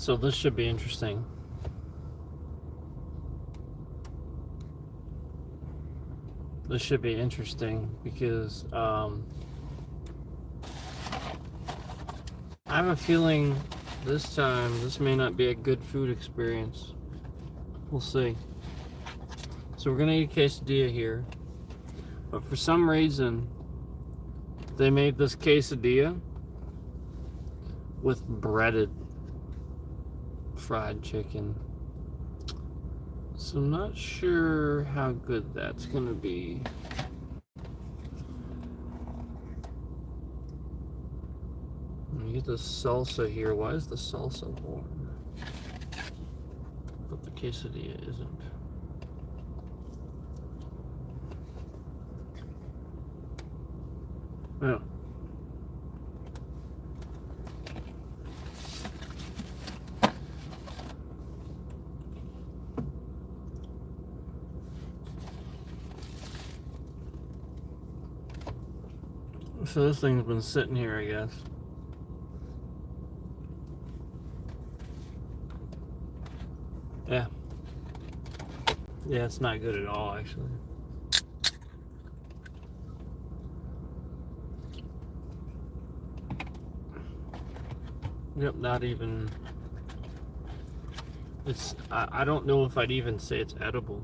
So this should be interesting. This should be interesting because I have a feeling this time this may not be a good food experience. We'll see. So we're gonna eat a quesadilla here, but for some reason they made this quesadilla with breaded fried chicken. So I'm not sure how good that's gonna be. You get the salsa here. Why is the salsa warm? But the quesadilla isn't. Oh. So this thing's been sitting here, I guess. Yeah. Yeah, it's not good at all, actually. Yep, not even. It's. I don't know if I'd even say it's edible.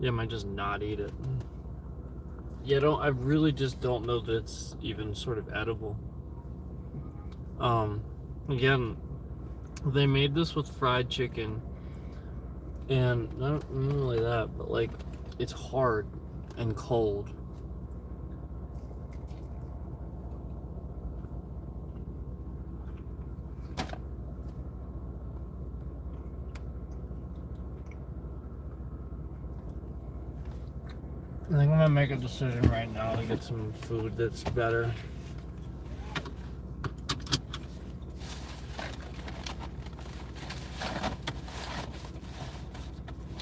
Yeah, I might just not eat it. Yeah, I really just don't know that it's even sort of edible. Again, they made this with fried chicken, and not really that, but like, it's hard and cold. I think I'm gonna make a decision right now to get some food that's better.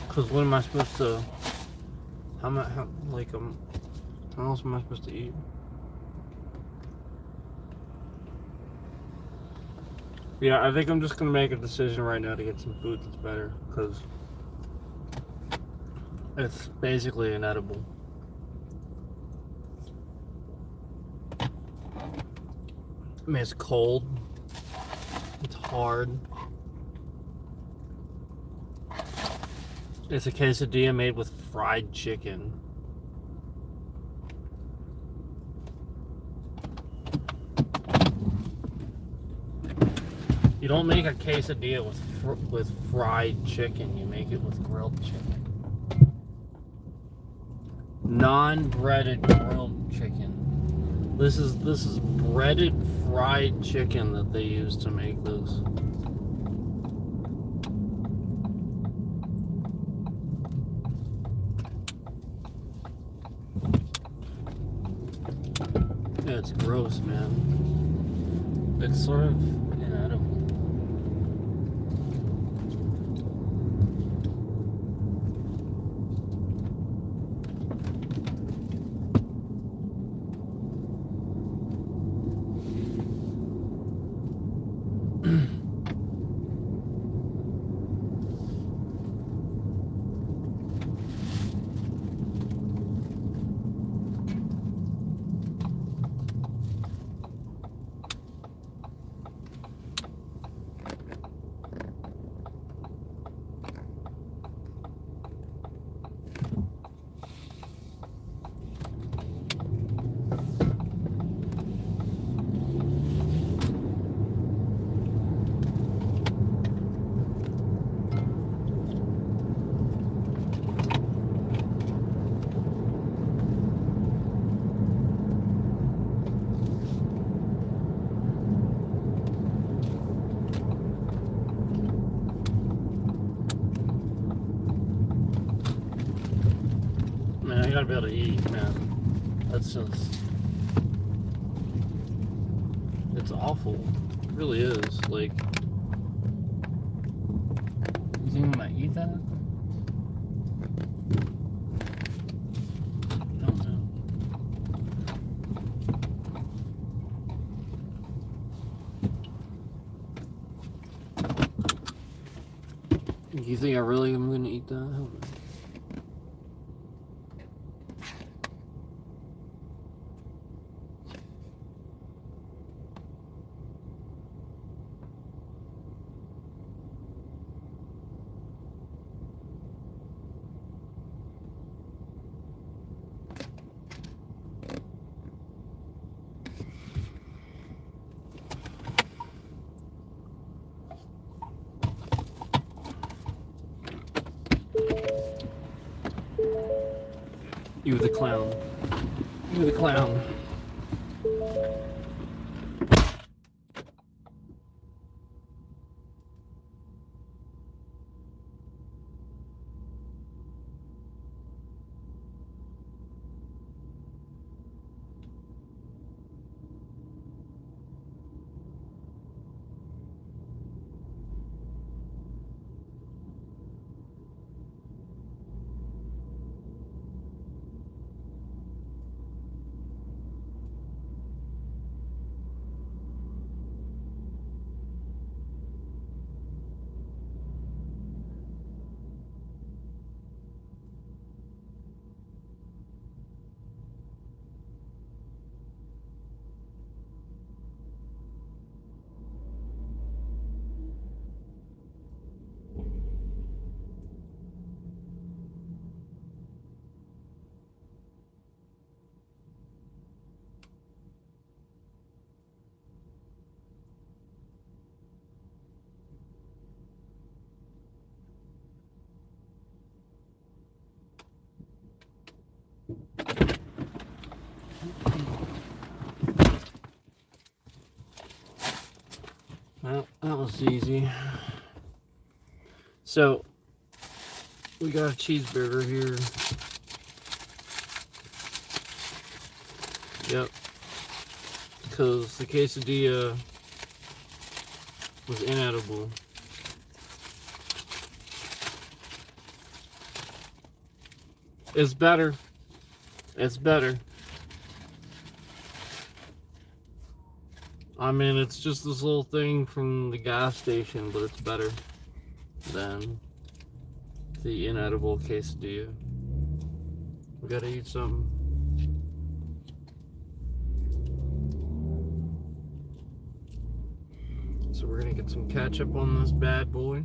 Cause what am I supposed to? How else am I supposed to eat? Yeah, I think I'm just gonna make a decision right now to get some food that's better, cause it's basically inedible. I mean, it's cold. It's hard. It's a quesadilla made with fried chicken. You don't make a quesadilla with fried chicken. You make it with grilled chicken. Non-breaded grilled chicken. This is breaded fried chicken that they use to make this. Yeah, it's gross, man. It's sort of inedible. Man, I gotta be able to eat, man. That's just... It's awful. It really is. Like... You think I'm gonna eat that? I don't know. You think I really am gonna eat that? Hold on. You the clown. You the clown. Well, that was easy. So, we got a cheeseburger here. Yep. Because the quesadilla was inedible. It's better. It's better. I mean, it's just this little thing from the gas station, but it's better than the inedible quesadilla. We gotta eat something. So we're gonna get some ketchup on this bad boy.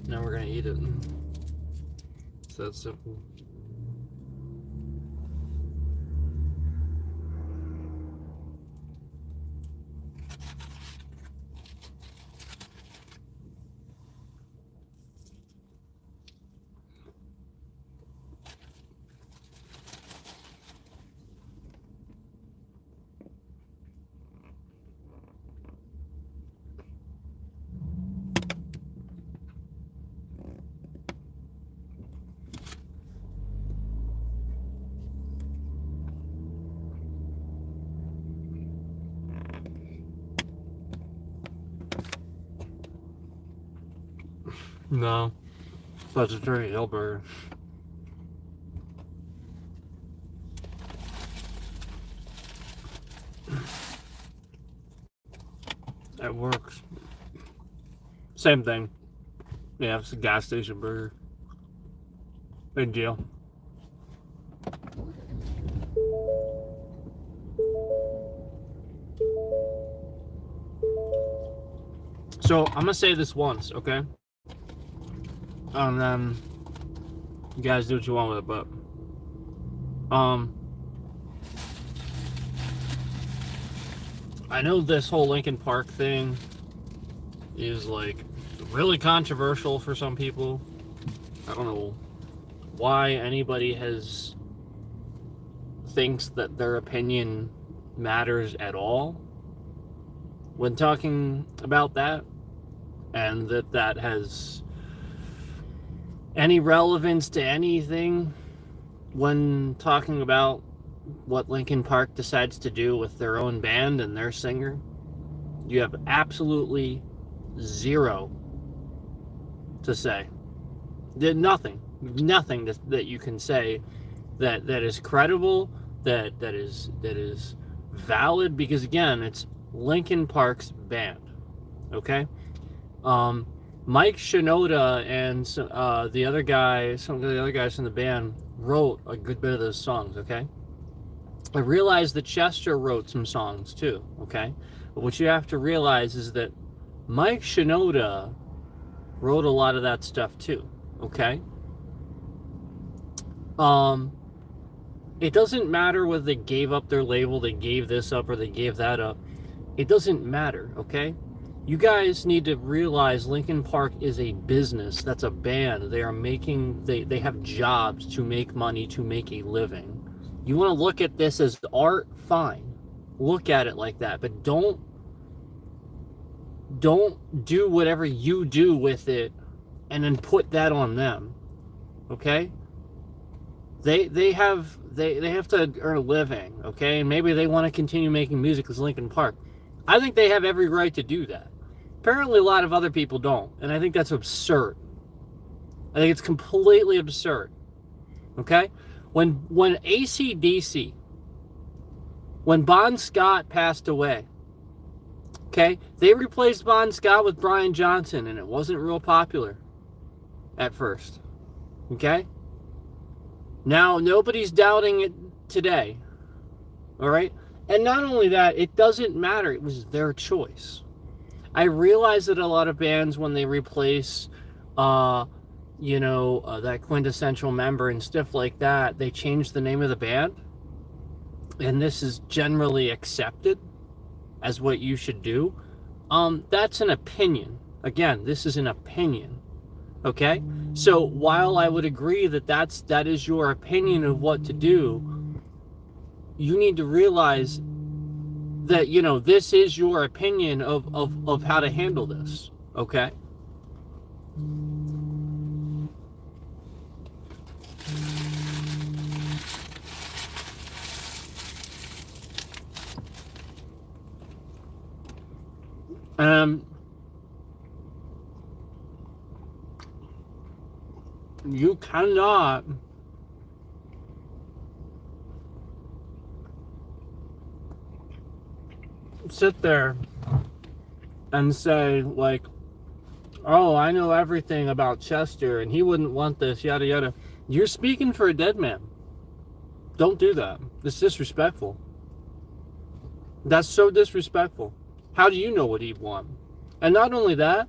Now we're gonna eat it. It's that simple. No, vegetarian burger. That works. Same thing. Yeah, it's a gas station burger. Big deal. So I'm gonna say this once, okay? And then you guys do what you want with it, but I know this whole Linkin Park thing is like really controversial for some people. I don't know why anybody thinks that their opinion matters at all when talking about that, and that has any relevance to anything when talking about what Linkin Park decides to do with their own band and their singer. You have absolutely zero to say. Nothing that you can say that is credible, that is valid, because again, it's Linkin Park's band. Okay? Mike Shinoda and the other guy, some of the other guys from the band wrote a good bit of those songs, okay? I realized that Chester wrote some songs too, okay? But what you have to realize is that Mike Shinoda wrote a lot of that stuff too, okay? It doesn't matter whether they gave up their label, they gave this up, or they gave that up. It doesn't matter, okay? You guys need to realize Linkin Park is a business. That's a band. They are making, they have jobs to make money, to make a living. You want to look at this as art? Fine. Look at it like that. But don't do whatever you do with it and then put that on them. Okay? They have to earn a living, okay? And maybe they want to continue making music as Linkin Park. I think they have every right to do that. Apparently a lot of other people don't, and I think that's absurd. I think it's completely absurd. Okay? When AC/DC, when Bon Scott passed away, okay, they replaced Bon Scott with Brian Johnson, and it wasn't real popular at first. Okay? Now, nobody's doubting it today. All right? And not only that, it doesn't matter. It was their choice. I realize that a lot of bands, when they replace, that quintessential member and stuff like that, they change the name of the band. And this is generally accepted as what you should do. That's an opinion. Again, this is an opinion. Okay? So while I would agree that that is your opinion of what to do, you need to realize that, this is your opinion of how to handle this. Okay? You cannot sit there and say, like, oh, I know everything about Chester and he wouldn't want this, yada yada. You're speaking for a dead man. Don't do that. It's disrespectful. That's so disrespectful. How do you know what he'd want? And not only that,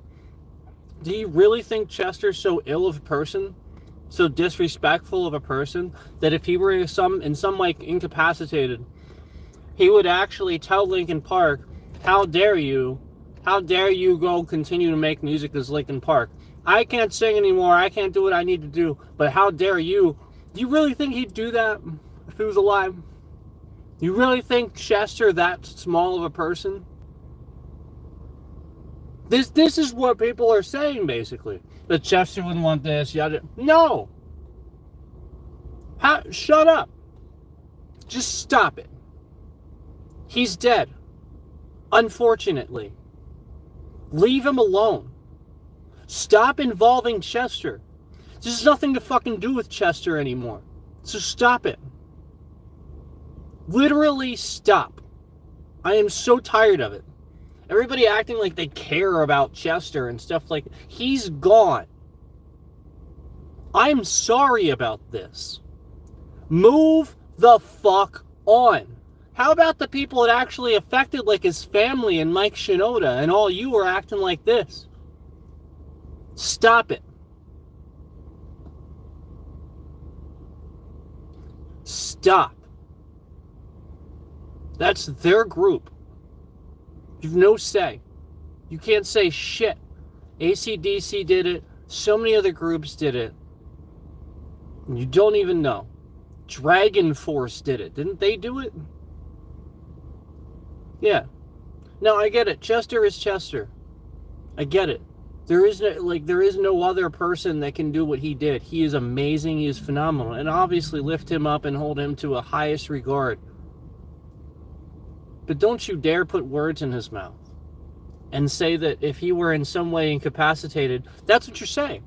do you really think Chester's so ill of a person, so disrespectful of a person, that if he were in some way incapacitated, he would actually tell Linkin Park, how dare you go continue to make music as Linkin Park? I can't sing anymore, I can't do what I need to do, but how dare you? Do you really think he'd do that if he was alive? You really think Chester that small of a person? This is what people are saying, basically. That Chester wouldn't want this, yada. No! Shut up. Just stop it. He's dead. Unfortunately. Leave him alone. Stop involving Chester. This has nothing to fucking do with Chester anymore. So stop it. Literally stop. I am so tired of it. Everybody acting like they care about Chester and stuff like that. He's gone. I'm sorry about this. Move the fuck on. How about the people it actually affected, like his family and Mike Shinoda, and all you are acting like this? Stop it. Stop. That's their group. You've no say. You can't say shit. AC/DC did it. So many other groups did it. You don't even know. Dragon Force did it. Didn't they do it? Yeah. No, I get it. Chester is Chester. I get it. There is no other person that can do what he did. He is amazing. He is phenomenal. And obviously lift him up and hold him to a highest regard. But don't you dare put words in his mouth and say that if he were in some way incapacitated, that's what you're saying.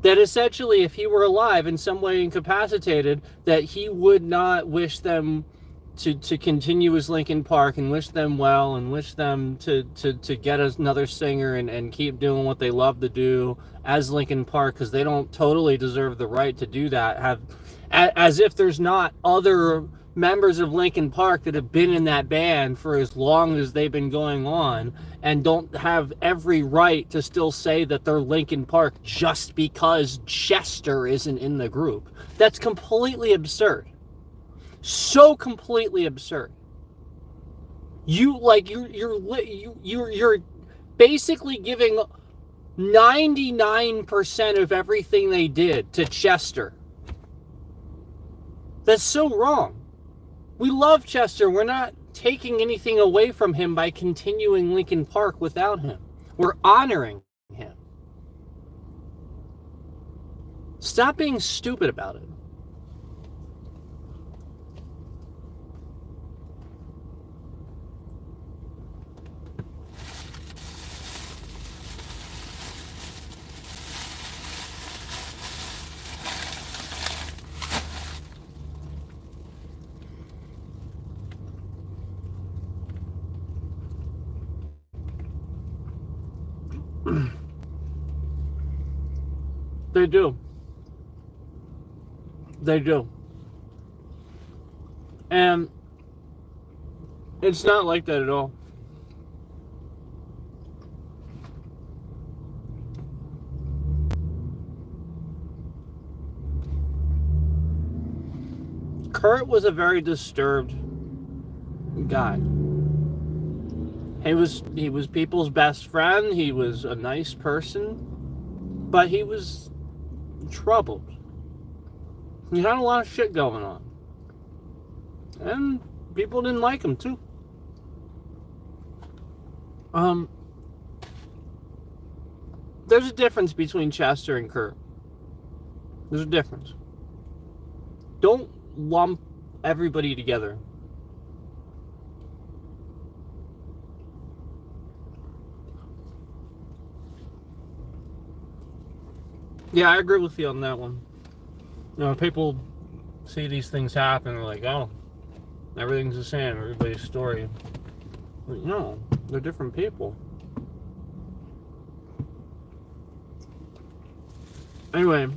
That essentially if he were alive in some way incapacitated, that he would not wish them to continue as Linkin Park and wish them well and wish them to get another singer and keep doing what they love to do as Linkin Park, because they don't totally deserve the right to do that. Have as if there's not other members of Linkin Park that have been in that band for as long as they've been going on and don't have every right to still say that they're Linkin Park just because Chester isn't in the group. That's completely absurd. So completely absurd. You're basically giving 99% of everything they did to Chester. That's so wrong. We love Chester. We're not taking anything away from him by continuing Linkin Park without him. We're honoring him. Stop being stupid about it. They do. They do. And it's not like that at all. Kurt was a very disturbed guy. He was people's best friend. He was a nice person, but he was troubled. He had a lot of shit going on, and people didn't like him too. There's a difference between Chester and Kurt. There's a difference. Don't lump everybody together. Yeah, I agree with you on that one. You know, people see these things happen, they're like, oh, everything's the same, everybody's story. But no, they're different people. Anyway,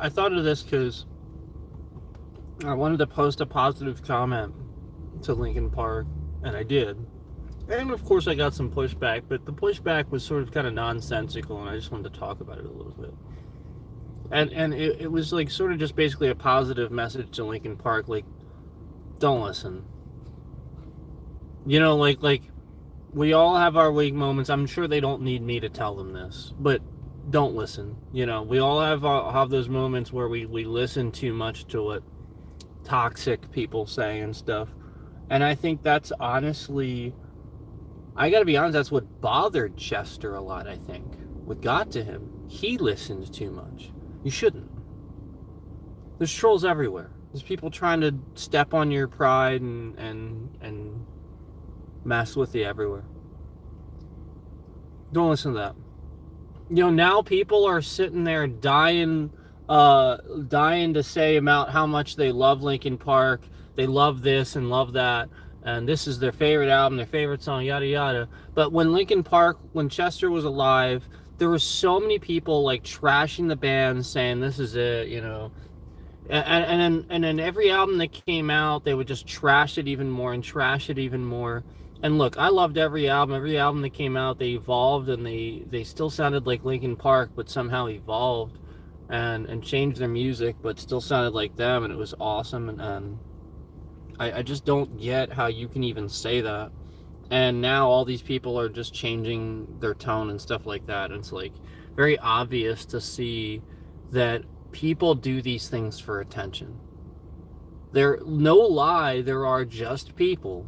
I thought of this because I wanted to post a positive comment to Linkin Park, and I did. And of course I got some pushback, but the pushback was sort of kind of nonsensical, and I just wanted to talk about it a little bit. And it was like sort of just basically a positive message to Linkin Park, like, don't listen. You know, like we all have our weak moments. I'm sure they don't need me to tell them this, but don't listen. You know, we all have those moments where we listen too much to what toxic people say and stuff. And I think that's honestly, I gotta be honest, that's what bothered Chester a lot, I think. What got to him. He listened too much. You shouldn't. There's trolls everywhere. There's people trying to step on your pride and mess with you everywhere. Don't listen to that. You know, now people are sitting there dying to say about how much they love Linkin Park, they love this and love that, and this is their favorite album, their favorite song, yada yada. But when Linkin Park, when Chester was alive, there were so many people like trashing the band, saying this is it, you know. And then every album that came out, they would just trash it even more and trash it even more. And look, I loved every album. Every album that came out, they evolved, and they still sounded like Linkin Park, but somehow evolved and changed their music, but still sounded like them, and it was awesome. And I just don't get how you can even say that. And now all these people are just changing their tone and stuff like that. And it's like very obvious to see that people do these things for attention. No lie, there are just people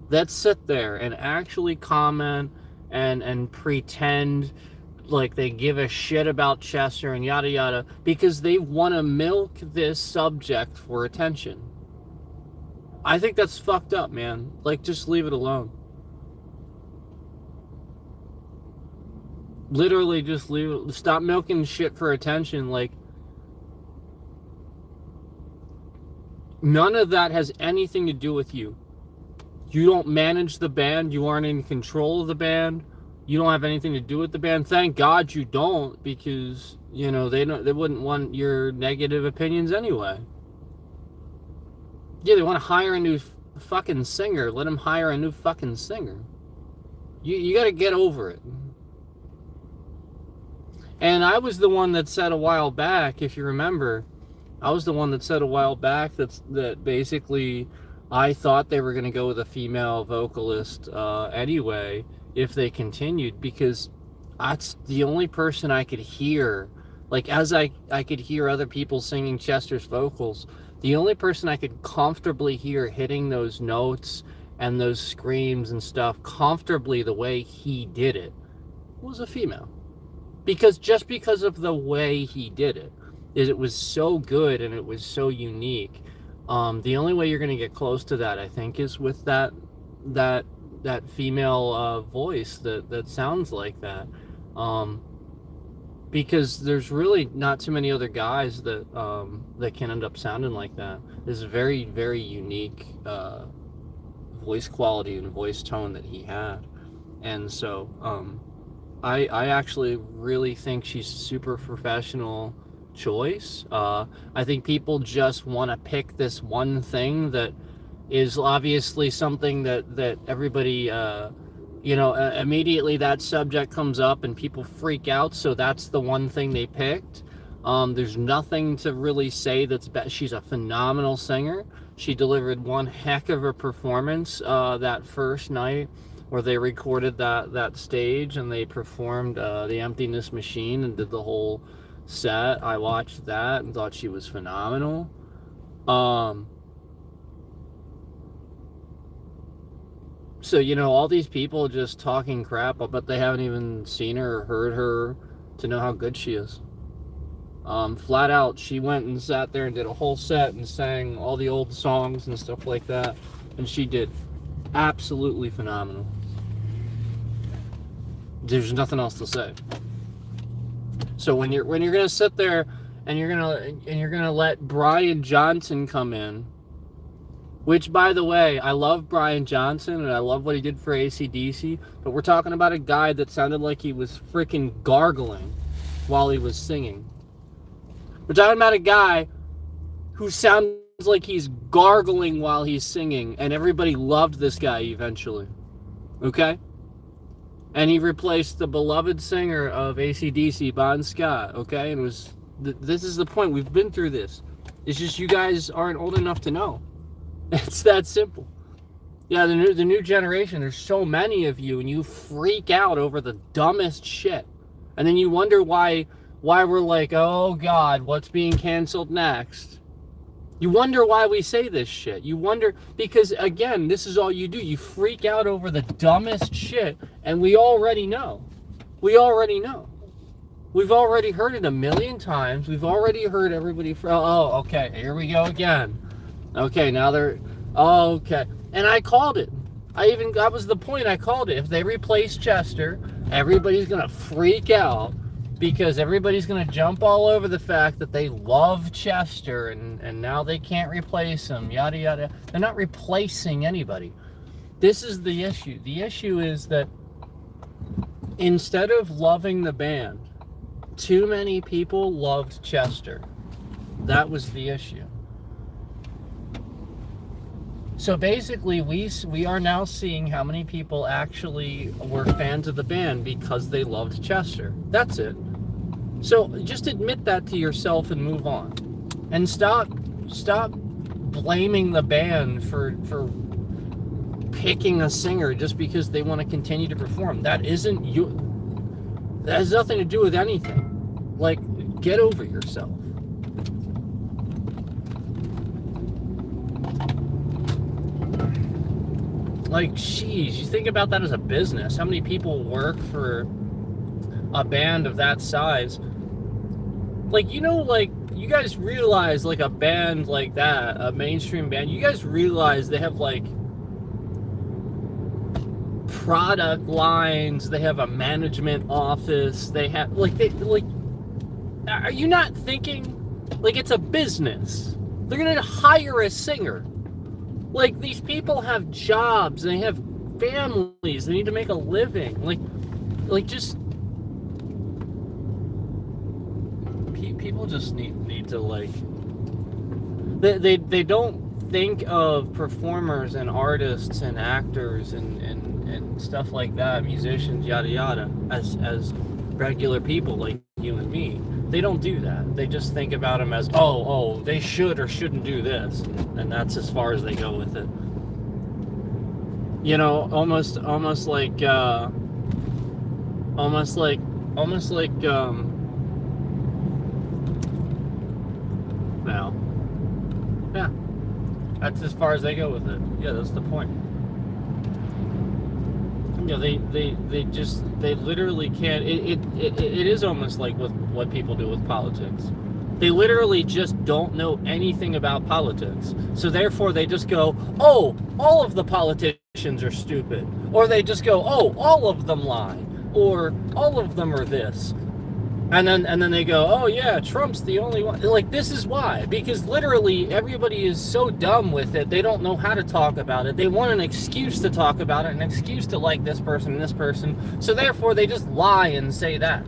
that sit there and actually comment and pretend like they give a shit about Chester and yada yada because they want to milk this subject for attention. I think that's fucked up, man. Like, just leave it alone. Literally, just leave it. Stop milking shit for attention. Like, none of that has anything to do with you. You don't manage the band. You aren't in control of the band. You don't have anything to do with the band. Thank God you don't, because, you know, they wouldn't want your negative opinions anyway. Yeah, they want to hire a new fucking singer. Let them hire a new fucking singer. You got to get over it. And I was the one that said a while back, if you remember, I was the one that said a while back that basically I thought they were going to go with a female vocalist anyway if they continued, because that's the only person I could hear. Like, as I could hear other people singing Chester's vocals, the only person I could comfortably hear hitting those notes and those screams and stuff comfortably the way he did it was a female. Just because of the way he did it. It was so good and it was so unique. The only way you're going to get close to that, I think, is with that female voice that sounds like that. Because there's really not too many other guys that can end up sounding like that. There's a very, very unique voice quality and voice tone that he had. And so I actually really think she's a super professional choice. I think people just want to pick this one thing that is obviously something that everybody, immediately that subject comes up and people freak out, so that's the one thing they picked. There's nothing to really say that's bad. She's a phenomenal singer. She delivered one heck of a performance that first night where they recorded that stage and they performed The Emptiness Machine and did the whole set. I watched that and thought she was phenomenal. So, all these people just talking crap, but they haven't even seen her or heard her to know how good she is. Flat out, she went and sat there and did a whole set and sang all the old songs and stuff like that, and she did absolutely phenomenal. There's nothing else to say. So when you're gonna sit there and you're gonna let Brian Johnson come in, which, by the way, I love Brian Johnson and I love what he did for AC/DC, but we're talking about a guy that sounded like he was freaking gargling while he was singing. We're talking about a guy who sounds like he's gargling while he's singing, and everybody loved this guy eventually. Okay? And he replaced the beloved singer of AC/DC, Bon Scott, okay? And this is the point. We've been through this. It's just you guys aren't old enough to know. It's that simple. Yeah, the new generation, there's so many of you, and you freak out over the dumbest shit. And then you wonder why we're like, oh God, what's being canceled next? You wonder why we say this shit. You wonder, because again, this is all you do. You freak out over the dumbest shit, and we already know. We already know. We've already heard it a million times. We've already heard everybody, okay, here we go again. Okay, now okay. And I called it. That was the point, I called it. If they replace Chester, everybody's going to freak out, because everybody's going to jump all over the fact that they love Chester and now they can't replace him, yada, yada. They're not replacing anybody. This is the issue. The issue is that instead of loving the band, too many people loved Chester. That was the issue. So basically, we are now seeing how many people actually were fans of the band because they loved Chester. That's it. So just admit that to yourself and move on. And stop blaming the band for picking a singer just because they want to continue to perform. That isn't you. That has nothing to do with anything. Like, get over yourself. Like, geez, you think about that as a business. How many people work for a band of that size? Like, you guys realize, like, a band like that, a mainstream band, you guys realize they have, like, product lines, they have a management office, they have, like, are you not thinking, like, it's a business? They're gonna hire a singer. Like, these people have jobs, they have families, they need to make a living. Like just people just need to, like, they don't think of performers and artists and actors and stuff like that, musicians, yada yada, as regular people like you and me. They don't do that. They just think about them as, oh, they should or shouldn't do this, and that's as far as they go with it. You know, almost like well, yeah, that's as far as they go with it. Yeah, that's the point. You know, they literally can't. It is almost like with what people do with politics. They literally just don't know anything about politics. So therefore they just go, oh, all of the politicians are stupid. Or they just go, oh, all of them lie. Or all of them are this. And then they go, oh yeah, Trump's the only one. Like, this is why. Because literally everybody is so dumb with it, they don't know how to talk about it. They want an excuse to talk about it, an excuse to like this person and this person. So therefore they just lie and say that.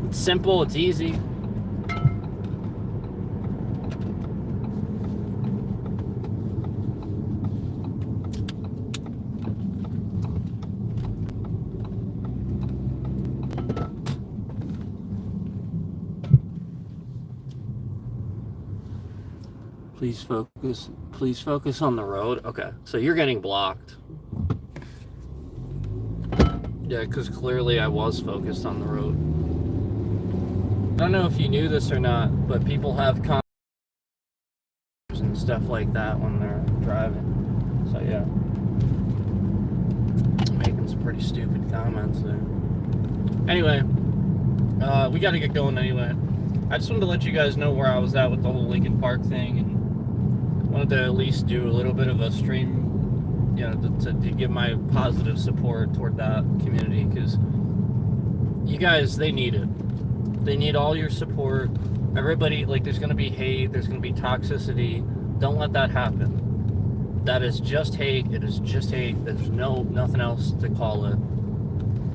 It's simple, it's easy. Please focus on the road. Okay, so you're getting blocked. Yeah, because clearly I was focused on the road. I don't know if you knew this or not, but people have conversations and stuff like that when they're driving. So yeah, making some pretty stupid comments there. Anyway, we got to get going anyway. I just wanted to let you guys know where I was at with the whole Lincoln Park thing, and wanted to at least do a little bit of a stream, you know, to give my positive support toward that community, because you guys, they need it. They need all your support. Everybody, like, there's going to be hate, there's going to be toxicity. Don't let that happen. That is just hate. It is just hate. There's nothing else to call it.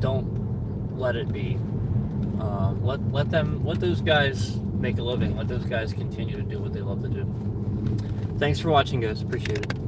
Don't let it be. Let those guys make a living. Let those guys continue to do what they love to do. Thanks for watching, guys. Appreciate it.